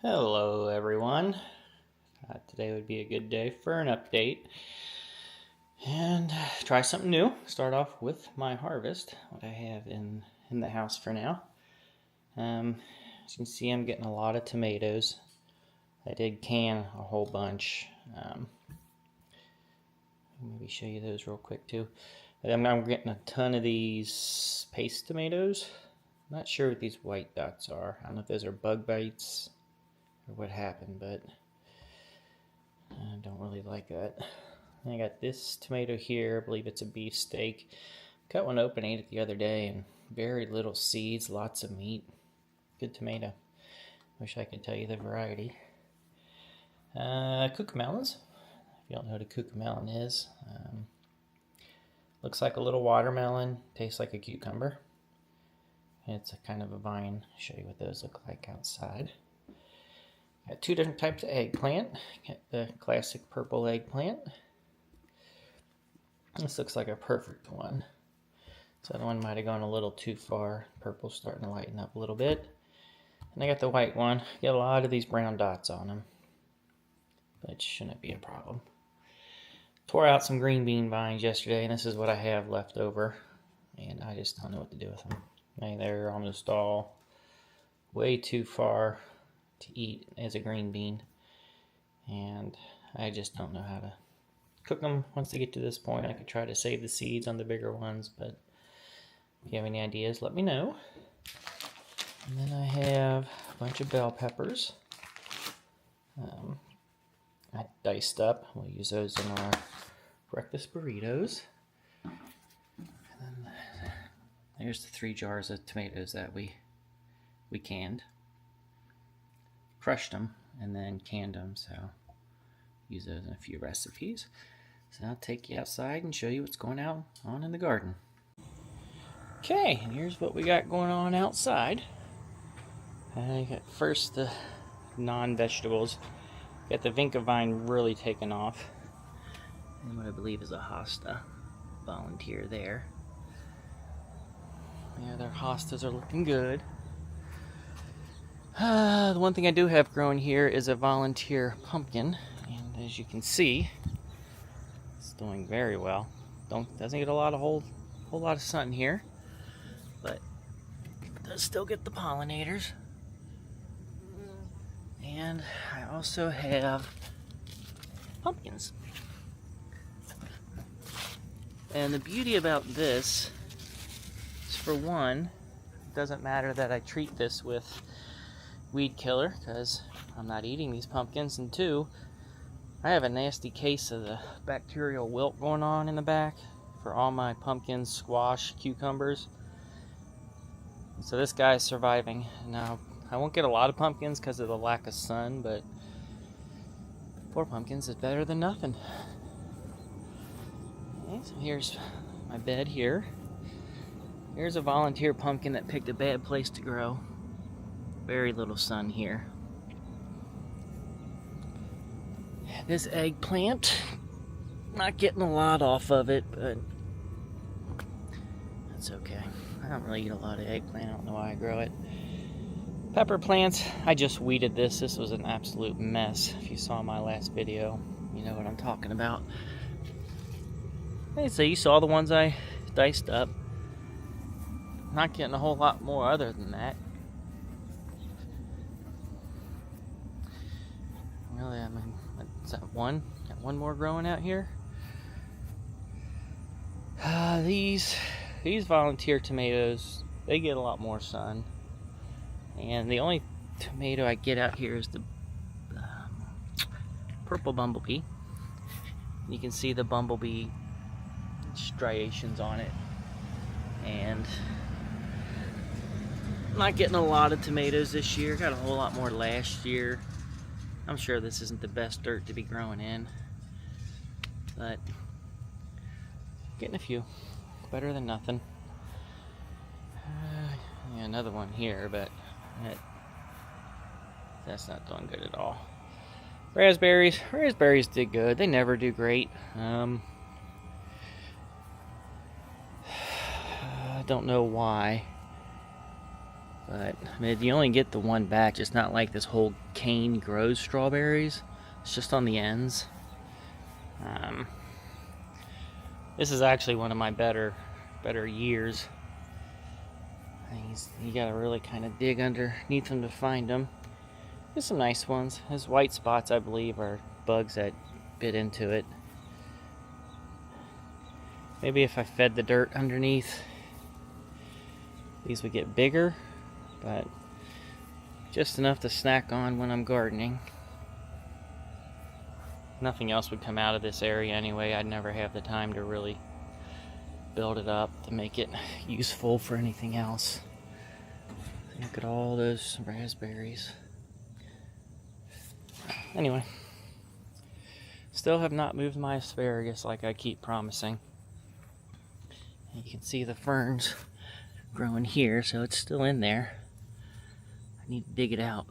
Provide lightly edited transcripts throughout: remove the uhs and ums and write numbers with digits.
Hello everyone. Today would be a good day for an update and try something new. Start off with my harvest, what I have in the house for now. As you can see, I'm getting a lot of tomatoes. I did can a whole bunch. Maybe show you those real quick too. I'm getting a ton of these paste tomatoes. I'm not sure what these white dots are. I don't know if those are bug bites or what happened, but I don't really like that. I got this tomato here. I believe it's a beefsteak. Cut one open, ate it the other day, and very little seeds, lots of meat. Good tomato. Wish I could tell you the variety. Cucamelons. If you don't know what a cucamelon is, looks like a little watermelon. Tastes like a cucumber. It's a kind of a vine. I'll show you what those look like outside. Got two different types of eggplant. Got the classic purple eggplant. This looks like a perfect one. So that one might have gone a little too far. Purple's starting to lighten up a little bit. And I got the white one. Got a lot of these brown dots on them, but it shouldn't be a problem. Tore out some green bean vines yesterday, and this is what I have left over. And I just don't know what to do with them. I mean, they're almost all way too far to eat as a green bean, and I just don't know how to cook them once they get to this point. I could try to save the seeds on the bigger ones, but if you have any ideas, let me know. And then I have a bunch of bell peppers. I diced up. We'll use those in our breakfast burritos. And then there's the 3 jars of tomatoes that we canned. Crushed them and then canned them, so use those in a few recipes. So I'll take you outside and show you what's going on in the garden. Okay, and here's what we got going on outside. I got first the non-vegetables. Got the vinca vine really taken off, and what I believe is a hosta volunteer there. Yeah, their hostas are looking good. The one thing I do have growing here is a volunteer pumpkin, and as you can see, it's doing very well. Doesn't get a whole lot of sun here, but it does still get the pollinators. And I also have pumpkins. And the beauty about this is, for one, it doesn't matter that I treat this with weed killer because I'm not eating these pumpkins, and 2, I have a nasty case of the bacterial wilt going on in the back for all my pumpkins, squash, cucumbers. So this guy's surviving. Now, I won't get a lot of pumpkins because of the lack of sun, but 4 pumpkins is better than nothing. Okay, so here's my bed here. Here's a volunteer pumpkin that picked a bad place to grow. Very little sun here. This eggplant, not getting a lot off of it, but that's okay. I don't really eat a lot of eggplant. I don't know why I grow it. Pepper plants, I just weeded this. This was an absolute mess. If you saw my last video, you know what I'm talking about. Hey, so you saw the ones I diced up. Not getting a whole lot more other than that. Really, I mean, is that one? Got one more growing out here. These volunteer tomatoes, they get a lot more sun. And the only tomato I get out here is the purple bumblebee. You can see the bumblebee striations on it. And I'm not getting a lot of tomatoes this year. Got a whole lot more last year. I'm sure this isn't the best dirt to be growing in, but getting a few. Better than nothing. Yeah, another one here, but that's not doing good at all. Raspberries did good. They never do great. I don't know why. But I mean, if you only get the one batch, it's not like this whole cane grows strawberries. It's just on the ends. This is actually one of my better years. You gotta really kind of dig underneath them to find them. There's some nice ones. Those white spots, I believe, are bugs that bit into it. Maybe if I fed the dirt underneath, these would get bigger, but just enough to snack on when I'm gardening. Nothing else would come out of this area anyway. I'd never have the time to really build it up to make it useful for anything else. Look at all those raspberries. Anyway, still have not moved my asparagus like I keep promising. And you can see the ferns growing here, so it's still in there. I need to dig it out.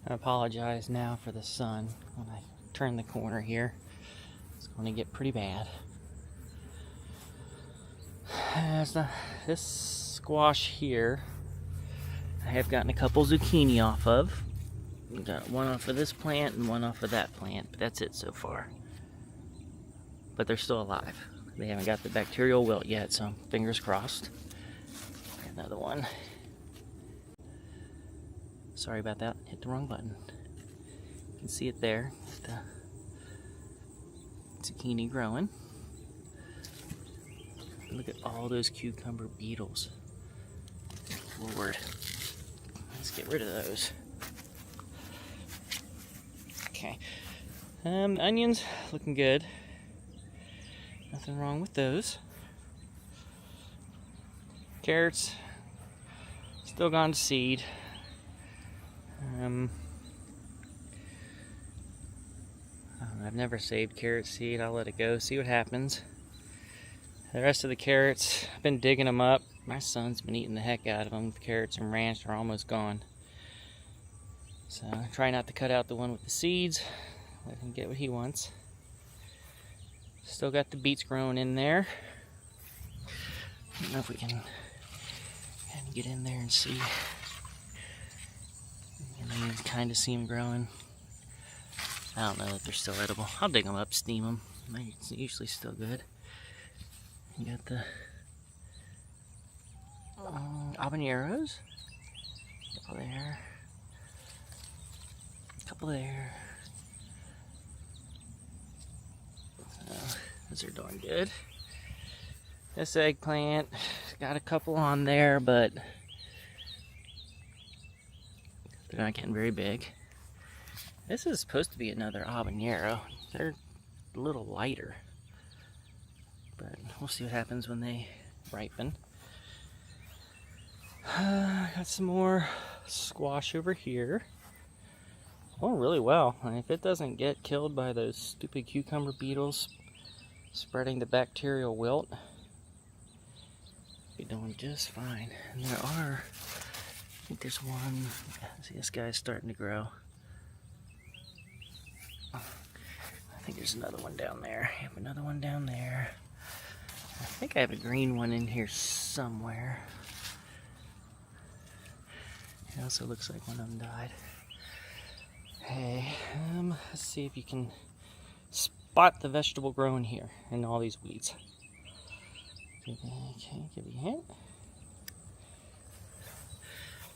I apologize now for the sun. When I turn the corner here, it's going to get pretty bad. This squash here, I have gotten a couple zucchini off of. Got one off of this plant and one off of that plant, but that's it so far. But they're still alive. They haven't got the bacterial wilt yet, so fingers crossed. Another one. Sorry about that, hit the wrong button. You can see it there, the zucchini growing. Look at all those cucumber beetles. Lord, let's get rid of those. Okay, onions looking good. Nothing wrong with those. Carrots still gone to seed. I've never saved carrot seed. I'll let it go, see what happens. The rest of the carrots, I've been digging them up. My son's been eating the heck out of them. The carrots and ranch are almost gone. So I try not to cut out the one with the seeds. Let him get what he wants. Still got the beets growing in there. I don't know if we can get in there and see. And then you can kind of see them growing. I don't know if they're still edible. I'll dig them up, steam them. It's usually still good. You got the habaneros. A couple there. A couple there. So, those are doing good. This eggplant, got a couple on there, but they're not getting very big. This is supposed to be another habanero. They're a little lighter, but we'll see what happens when they ripen. Got some more squash over here. Oh, really well. And if it doesn't get killed by those stupid cucumber beetles spreading the bacterial wilt, be doing just fine. And there are, I think there's one. See, this guy's starting to grow. I think there's another one down there. I have another one down there. I think I have a green one in here somewhere. It also looks like one of them died. Hey, let's see if you can spot the vegetable growing here in all these weeds. Okay, give you a hint.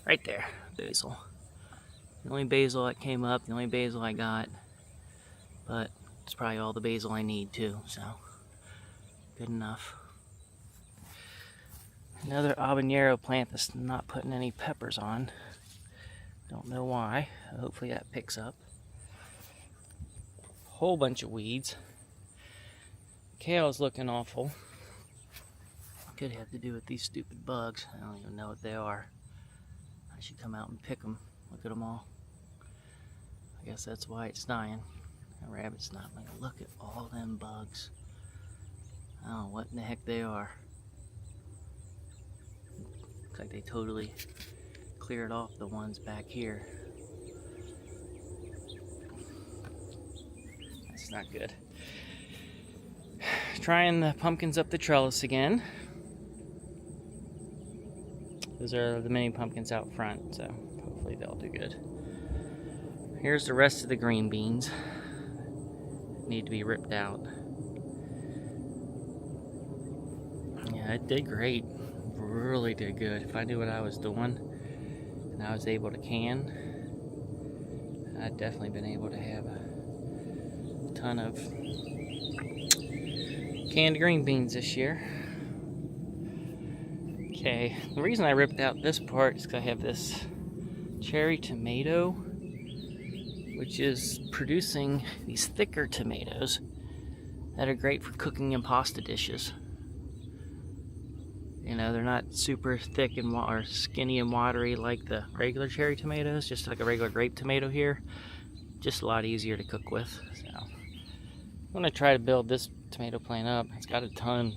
Right there, basil. The only basil that came up, the only basil I got. But it's probably all the basil I need too, so good enough. Another habanero plant that's not putting any peppers on. Don't know why. Hopefully that picks up. Whole bunch of weeds. Kale is looking awful. Could have to do with these stupid bugs. I don't even know what they are. I should come out and pick them. Look at them all. I guess that's why it's dying. A rabbit's not. Like, look at all them bugs. I don't know what in the heck they are. Looks like they totally cleared off the ones back here. That's not good. Trying the pumpkins up the trellis again. Those are the mini pumpkins out front, so hopefully they'll do good. Here's the rest of the green beans. Need to be ripped out. Yeah, it did great. Really did good. If I knew what I was doing and I was able to can, I'd definitely been able to have a ton of canned green beans this year. Okay, the reason I ripped out this part is because I have this cherry tomato, which is producing these thicker tomatoes that are great for cooking in pasta dishes. You know, they're not super thick and or skinny and watery like the regular cherry tomatoes, just like a regular grape tomato here. Just a lot easier to cook with. So I'm gonna try to build this tomato plant up. It's got a ton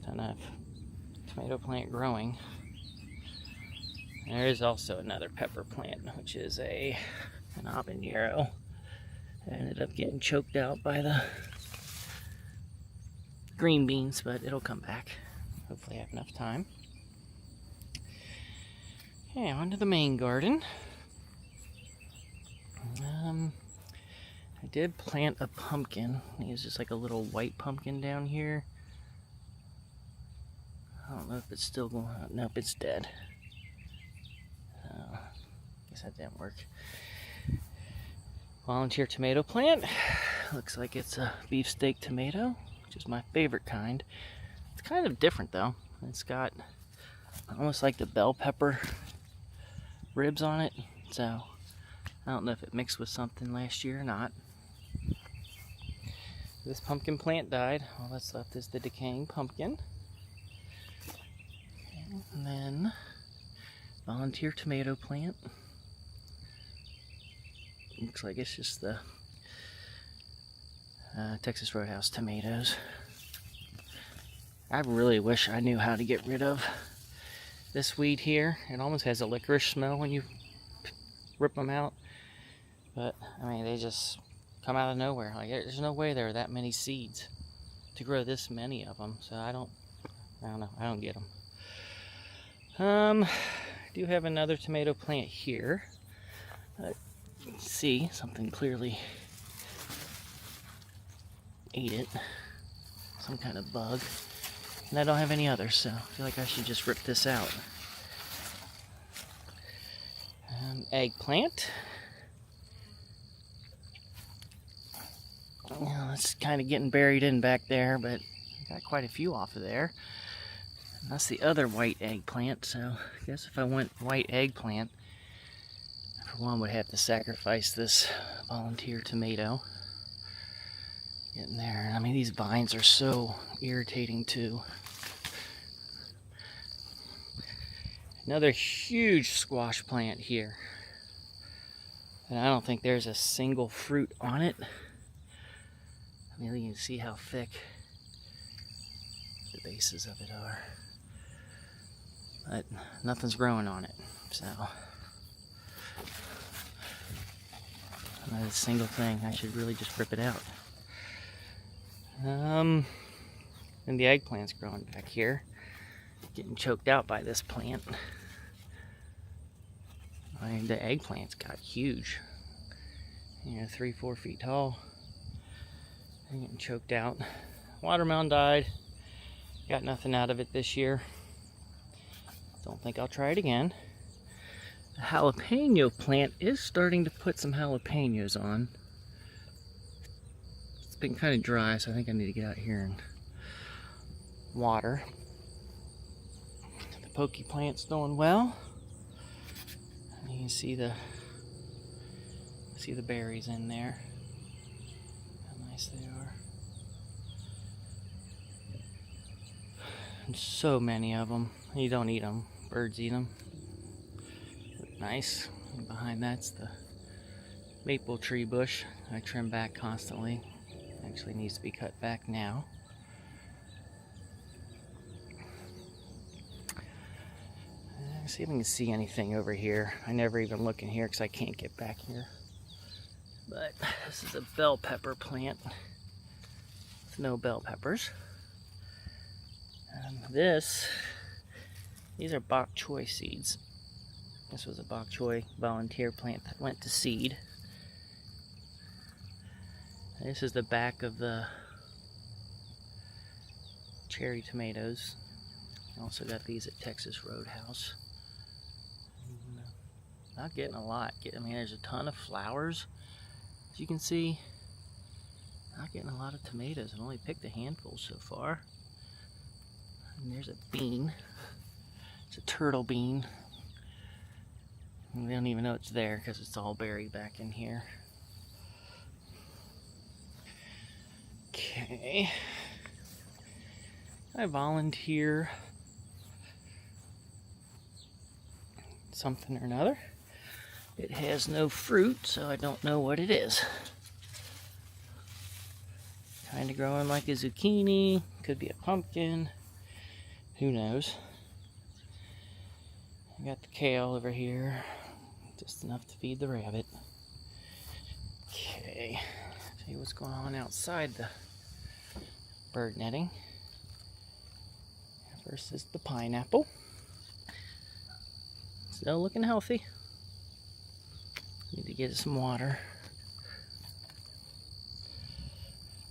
of tomato plant growing. There is also another pepper plant, which is an habanero. I ended up getting choked out by the green beans, but it'll come back. Hopefully I have enough time. Okay, on to the main garden. I did plant a pumpkin. It's just like a little white pumpkin down here. I don't know if it's still going on. Nope, it's dead. Guess that didn't work. Volunteer tomato plant. Looks like it's a beefsteak tomato, which is my favorite kind. It's kind of different though. It's got almost like the bell pepper ribs on it. So I don't know if it mixed with something last year or not. This pumpkin plant died. All that's left is the decaying pumpkin. And then volunteer tomato plant. Looks like it's just the Texas Roadhouse tomatoes. I really wish I knew how to get rid of this weed here. It almost has a licorice smell when you rip them out. But, I mean, they just come out of nowhere. Like, there's no way there are that many seeds to grow this many of them. So I don't know. I don't get them. I do have another tomato plant here. You can see something clearly ate it. Some kind of bug. And I don't have any others, so I feel like I should just rip this out. Eggplant. Well, it's kind of getting buried in back there, but I got quite a few off of there. And that's the other white eggplant, so I guess if I want white eggplant, for one, would have to sacrifice this volunteer tomato. Getting there. I mean, these vines are so irritating too. Another huge squash plant here. And I don't think there's a single fruit on it. I mean, you can see how thick the bases of it are. But nothing's growing on it, so. Not a single thing. I should really just rip it out. And the eggplant's growing back here. Getting choked out by this plant. I mean, the eggplant's got huge. You know, 3-4 feet tall. I'm getting choked out. Watermelon died. Got nothing out of it this year. Don't think I'll try it again. The jalapeno plant is starting to put some jalapenos on. It's been kind of dry, so I think I need to get out here and water. The pokey plant's doing well. And you can see the berries in there. How nice they are. And so many of them. You don't eat them. Birds eat them. Nice. And behind that's the maple tree bush I trim back constantly. Actually needs to be cut back now. Let's see if we can see anything over here. I never even look in here because I can't get back here. But this is a bell pepper plant with no bell peppers. This These are bok choy seeds. This was a bok choy volunteer plant that went to seed. This is the back of the cherry tomatoes. Also got these at Texas Roadhouse. Not getting a lot. I mean, there's a ton of flowers, as you can see. Not getting a lot of tomatoes. I've only picked a handful so far. And there's a bean. It's a turtle bean. And they don't even know it's there because it's all buried back in here. Okay. I volunteer something or another. It has no fruit, so I don't know what it is. Kind of growing like a zucchini, could be a pumpkin, who knows. I got the kale over here, just enough to feed the rabbit. Okay, see what's going on outside the bird netting. First is the pineapple. Still looking healthy. Need to get it some water.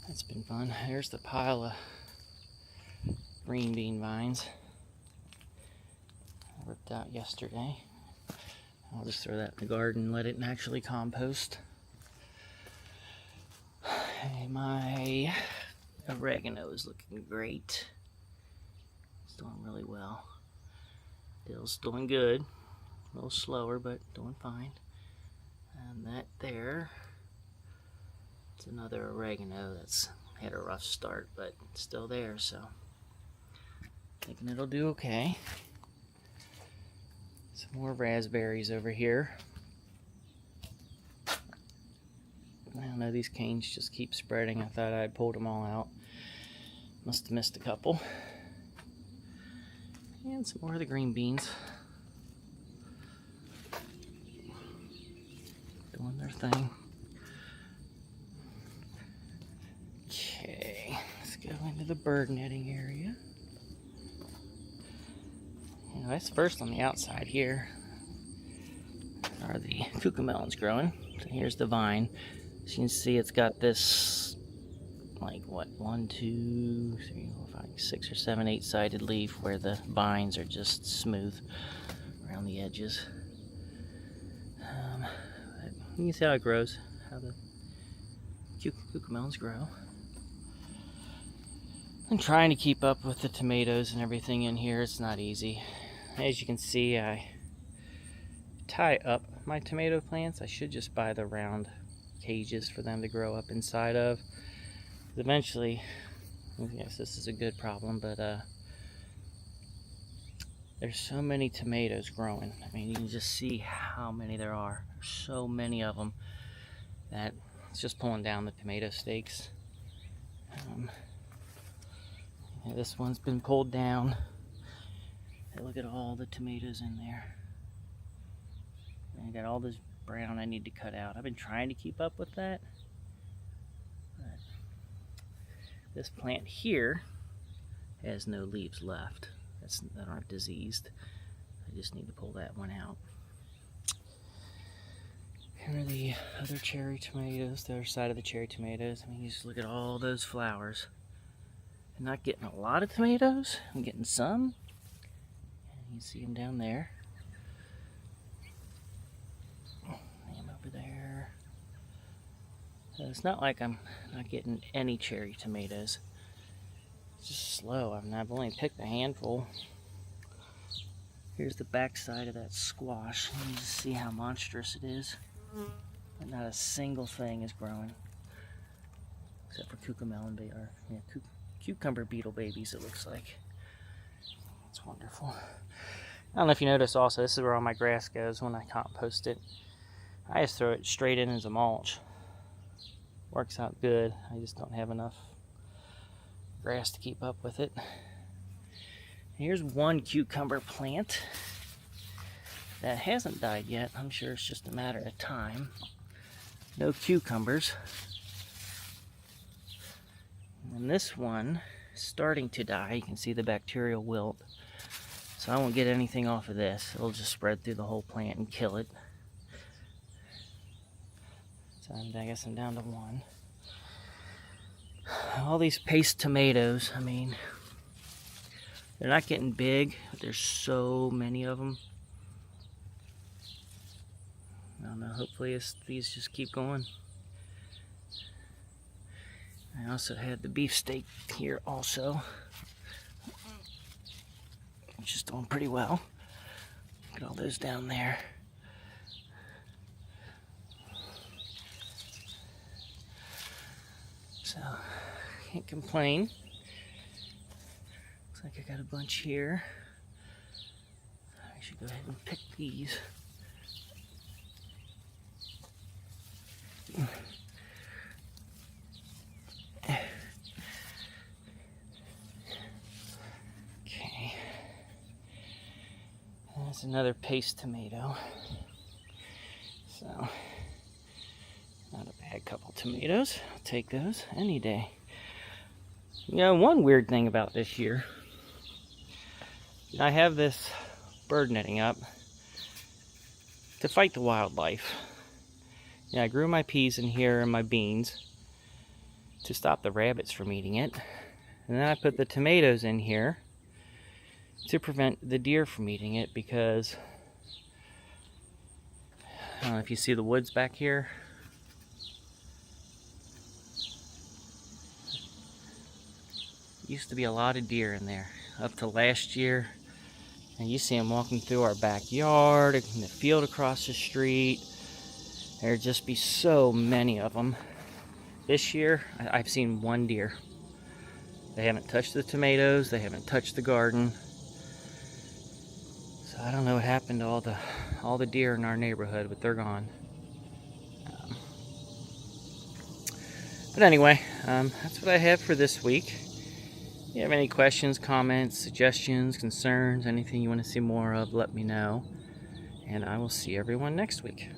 That's been fun. There's the pile of green bean vines I ripped out yesterday. I'll just throw that in the garden and let it naturally compost. Hey, my oregano is looking great. It's doing really well. Dill's doing good. A little slower, but doing fine. And that there, it's another oregano that's had a rough start, but it's still there, so thinking it'll do okay. Some more raspberries over here. I don't know, these canes just keep spreading. I thought I'd pulled them all out. Must have missed a couple. And some more of the green beans. Doing their thing. Okay, let's go into the bird netting area. That's first on the outside here are the cucamelons growing. So here's the vine. As you can see, it's got this, like, what, 1, 2, 3, 4, 5, 6 or 7, 8-sided leaf where the vines are just smooth around the edges. You can see how it grows, how the cucamelons grow. I'm trying to keep up with the tomatoes and everything in here. It's not easy. As you can see, I tie up my tomato plants. I should just buy the round cages for them to grow up inside of. Eventually, yes, this is a good problem, but there's so many tomatoes growing. I mean, you can just see how many there are. There's so many of them that it's just pulling down the tomato stakes. This one's been pulled down. Hey, look at all the tomatoes in there. And I got all this brown I need to cut out. I've been trying to keep up with that. But this plant here has no leaves left that aren't diseased. I just need to pull that one out. Here are the other cherry tomatoes, the other side of the cherry tomatoes. I mean, you just look at all those flowers. I'm not getting a lot of tomatoes. I'm getting some. You see them down there. And over there. So it's not like I'm not getting any cherry tomatoes. It's just slow. I mean, I've only picked a handful. Here's the back side of that squash. You can see how monstrous it is. But not a single thing is growing. Except for cucumber beetle babies, it looks like. It's wonderful. I don't know if you notice also, this is where all my grass goes when I compost it. I just throw it straight in as a mulch. Works out good. I just don't have enough grass to keep up with it. Here's one cucumber plant that hasn't died yet. I'm sure it's just a matter of time. No cucumbers. And this one is starting to die. You can see the bacterial wilt. So I won't get anything off of this. It'll just spread through the whole plant and kill it. So I guess I'm down to one. All these paste tomatoes, I mean, they're not getting big, but there's so many of them. I don't know, hopefully these just keep going. I also had the beefsteak here also, which is doing pretty well. Look at all those down there. So, can't complain. Looks like I got a bunch here. I should go ahead and pick these. Okay. That's another paste tomato. So, not a bad couple tomatoes. I'll take those any day. You know, one weird thing about this year, I have this bird netting up to fight the wildlife. Yeah, I grew my peas in here and my beans to stop the rabbits from eating it. And then I put the tomatoes in here to prevent the deer from eating it because, I don't know if you see the woods back here. Used to be a lot of deer in there up to last year. And you see them walking through our backyard, in the field across the street. There'd just be so many of them. This year, I've seen one deer. They haven't touched the tomatoes, they haven't touched the garden. So I don't know what happened to all the deer in our neighborhood, but they're gone. But anyway, that's what I have for this week. If you have any questions, comments, suggestions, concerns, anything you want to see more of, let me know. And I will see everyone next week.